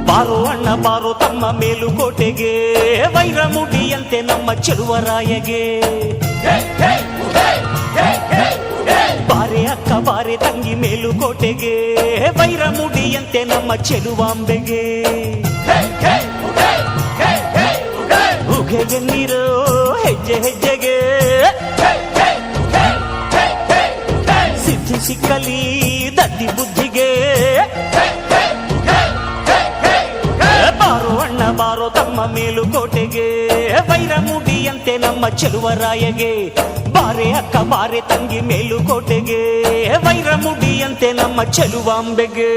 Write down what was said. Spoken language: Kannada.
ಬಾರೋ ಅಣ್ಣ ಬಾರೋ ತಮ್ಮ ಮೇಲುಕೋಟೆಗೆ, ವೈರಮುಡಿಯಂತೆ ನಮ್ಮ ಚೆಲುವರಾಯಗೆ. ಬಾರೆ ಅಕ್ಕ ಬಾರೆ ತಂಗಿ ಮೇಲುಕೋಟೆಗೆ, ವೈರಮುಡಿಯಂತೆ ನಮ್ಮ ಚೆಲುವಾಂಬೆಗೆ. ಉಗೆ ಎನ್ನಿರೋ ಹೆಜ್ಜೆ ಹೆಜ್ಜೆಗೆ, ಸಿದ್ಧಿ ಸಿಕ್ಕಲಿ ದಡ್ಡಿ ಬುದ್ಧಿಗೆ. ಬಾರೋ ಅಣ್ಣ ಬಾರೋ ತಮ್ಮ ಮೇಲುಕೋಟೆಗೆ, ವೈರಮುಡಿಯಂತೆ ನಮ್ಮ ಚೆಲುವರಾಯಗೆ. ಬಾರೆ ಅಕ್ಕ ಬಾರೆ ತಂಗಿ ಮೇಲುಕೋಟೆಗೆ, ವೈರಮುಡಿಯಂತೆ ನಮ್ಮ ಚೆಲುವಾಂಬೆಗೆ.